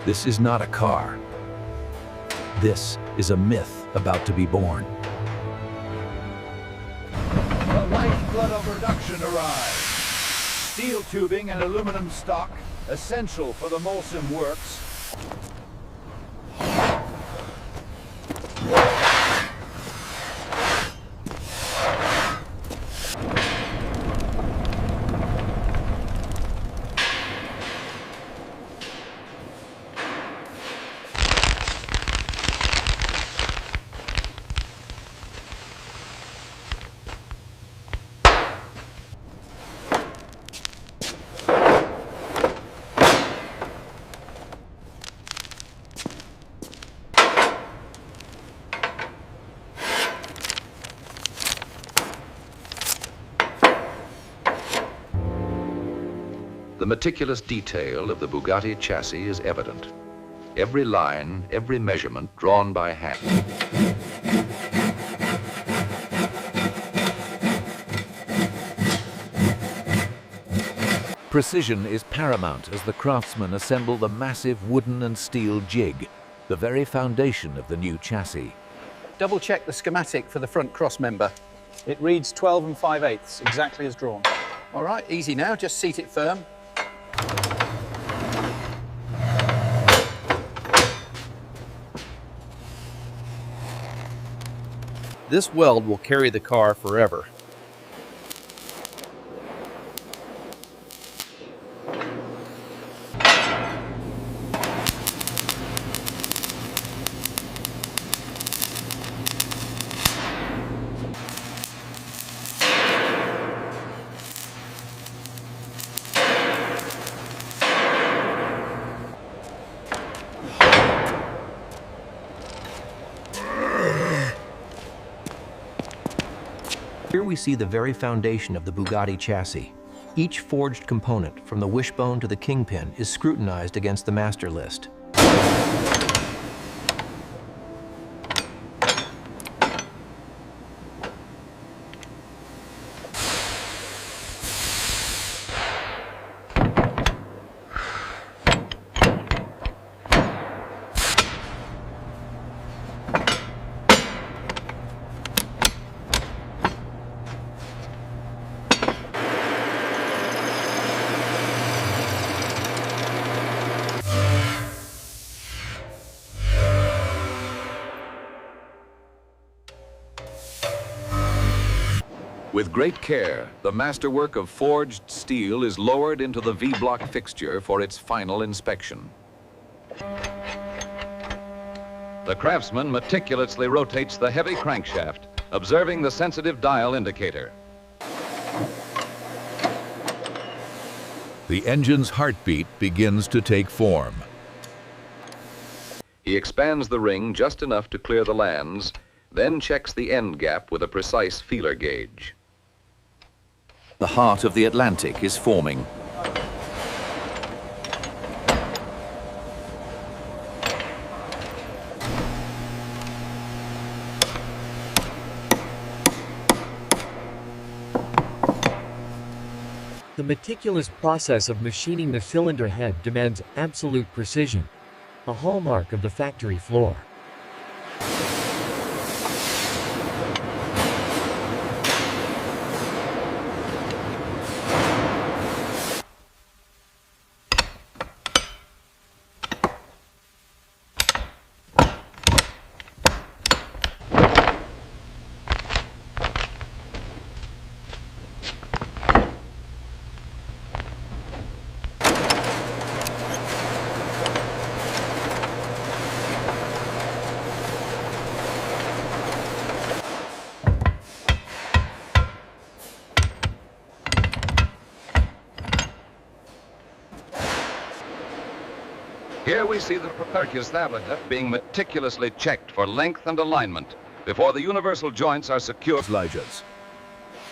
This is not a car. This is a myth about to be born. The lifeblood of production arrives. Steel tubing and aluminum stock, essential for the Molsheim works. The meticulous detail of the Bugatti chassis is evident. Every line, every measurement drawn by hand. Precision is paramount as the craftsmen assemble the massive wooden and steel jig, the very foundation of the new chassis. Double check the schematic for the front cross member. It reads 12 5/8, exactly as drawn. All right, easy now, just seat it firm. This weld will carry the car forever. Here we see the very foundation of the Bugatti chassis. Each forged component, from the wishbone to the kingpin, is scrutinized against the master list. With great care, the masterwork of forged steel is lowered into the V-block fixture for its final inspection. The craftsman meticulously rotates the heavy crankshaft, observing the sensitive dial indicator. The engine's heartbeat begins to take form. He expands the ring just enough to clear the lands, then checks the end gap with a precise feeler gauge. The heart of the Atlantic is forming. The meticulous process of machining the cylinder head demands absolute precision, a hallmark of the factory floor. Here we see the percustablet being meticulously checked for length and alignment before the universal joints are secured.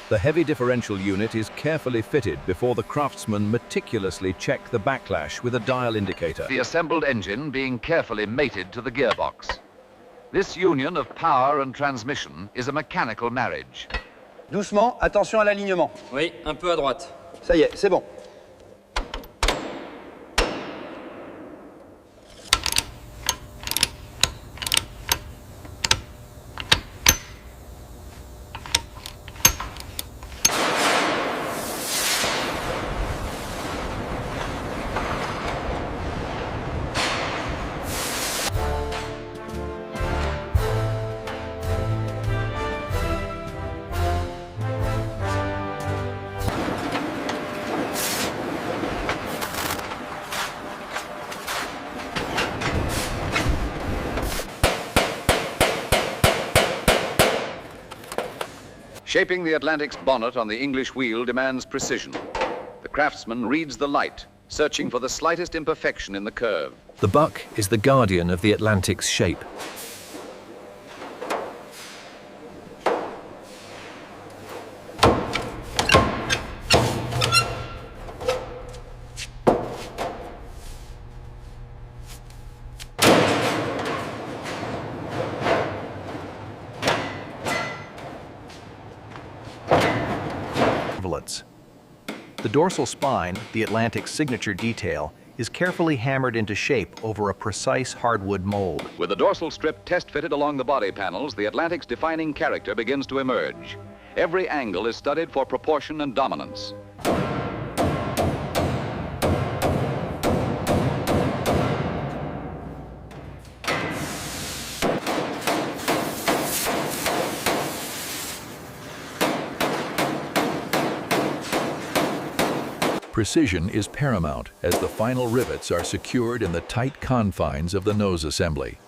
The heavy differential unit is carefully fitted before the craftsmen meticulously check the backlash with a dial indicator. The assembled engine being carefully mated to the gearbox. This union of power and transmission is a mechanical marriage. Doucement, attention à l'alignement. Oui, un peu à droite. Ça y est, c'est bon. Shaping the Atlantic's bonnet on the English wheel demands precision. The craftsman reads the light, searching for the slightest imperfection in the curve. The buck is the guardian of the Atlantic's shape. The dorsal spine, the Atlantic's signature detail, is carefully hammered into shape over a precise hardwood mold. With the dorsal strip test-fitted along the body panels, the Atlantic's defining character begins to emerge. Every angle is studied for proportion and dominance. Precision is paramount as the final rivets are secured in the tight confines of the nose assembly.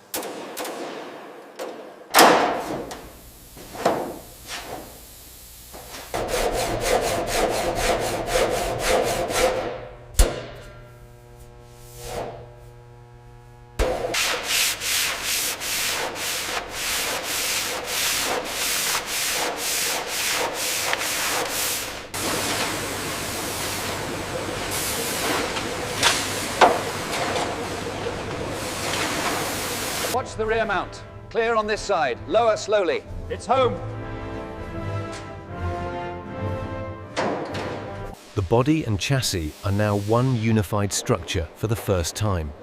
Watch the rear mount. Clear on this side. Lower slowly. It's home. The body and chassis are now one unified structure for the first time.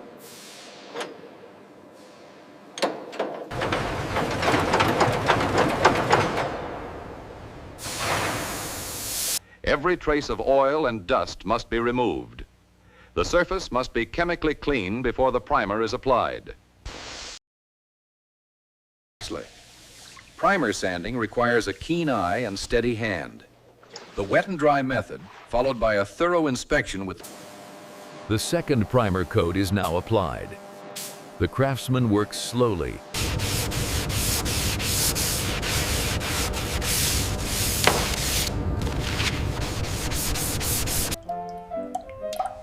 Every trace of oil and dust must be removed. The surface must be chemically clean before the primer is applied. Primer sanding requires a keen eye and steady hand. The wet and dry method, followed by a thorough inspection with... The second primer coat is now applied. The craftsman works slowly.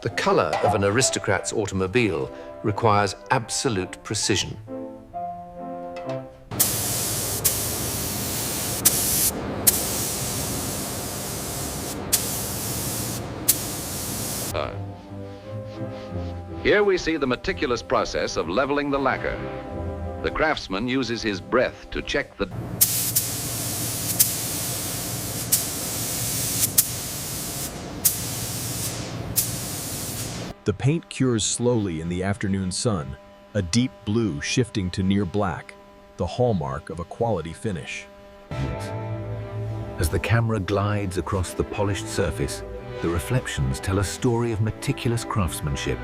The color of an aristocrat's automobile requires absolute precision. Here we see the meticulous process of leveling the lacquer. The craftsman uses his breath to check the... The paint cures slowly in the afternoon sun, a deep blue shifting to near black, the hallmark of a quality finish. As the camera glides across the polished surface, the reflections tell a story of meticulous craftsmanship.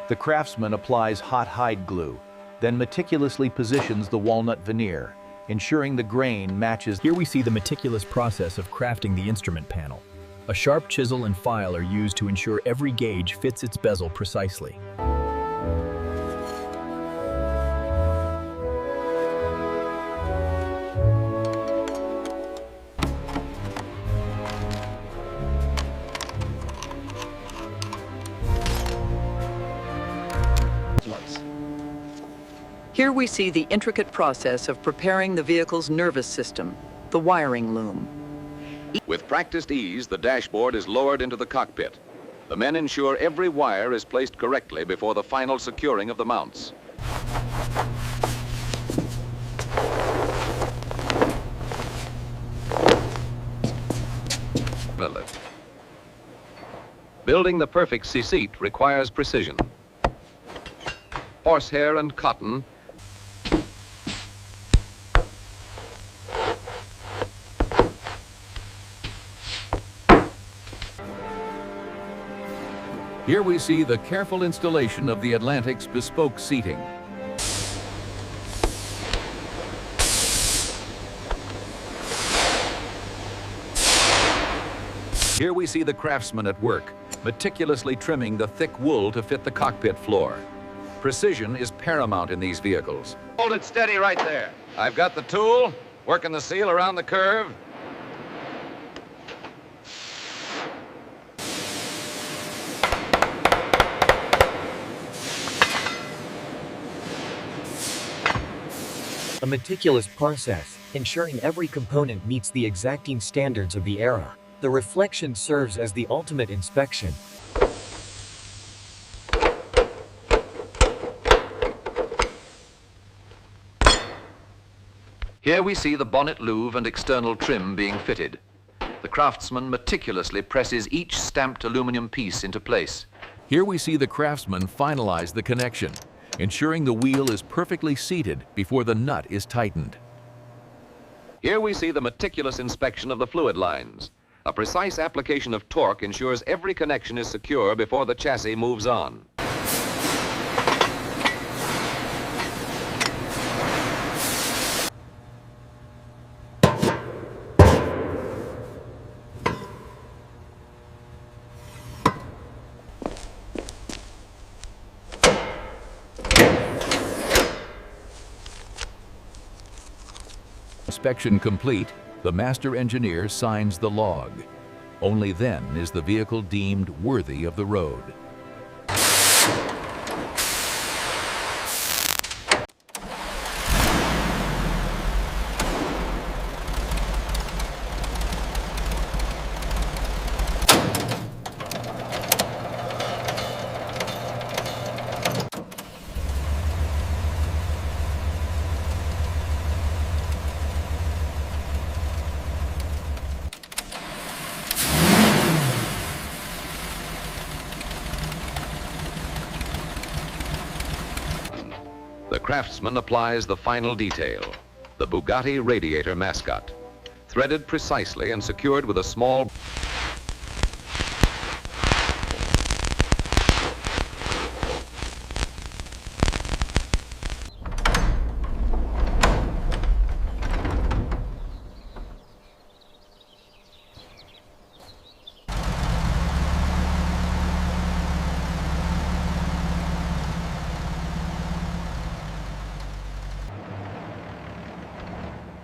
The craftsman applies hot hide glue, then meticulously positions the walnut veneer, ensuring the grain matches. Here we see the meticulous process of crafting the instrument panel. A sharp chisel and file are used to ensure every gauge fits its bezel precisely. Here we see the intricate process of preparing the vehicle's nervous system, the wiring loom. With practiced ease, the dashboard is lowered into the cockpit. The men ensure every wire is placed correctly before the final securing of the mounts. Building the perfect seat requires precision. Horsehair and cotton Here we see the careful installation of the Atlantic's bespoke seating. Here we see the craftsman at work, meticulously trimming the thick wool to fit the cockpit floor. Precision is paramount in these vehicles. Hold it steady right there. I've got the tool, working the seal around the curve. A meticulous process, ensuring every component meets the exacting standards of the era. The reflection serves as the ultimate inspection. Here we see the bonnet louvre and external trim being fitted. The craftsman meticulously presses each stamped aluminum piece into place. Here we see the craftsman finalize the connection, ensuring the wheel is perfectly seated before the nut is tightened. Here we see the meticulous inspection of the fluid lines. A precise application of torque ensures every connection is secure before the chassis moves on. Inspection complete, the master engineer signs the log. Only then is the vehicle deemed worthy of the road. The craftsman applies the final detail, the Bugatti radiator mascot, threaded precisely and secured with a small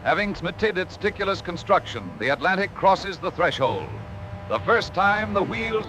Having submitted its meticulous construction, the Atlantic crosses the threshold. The first time the wheels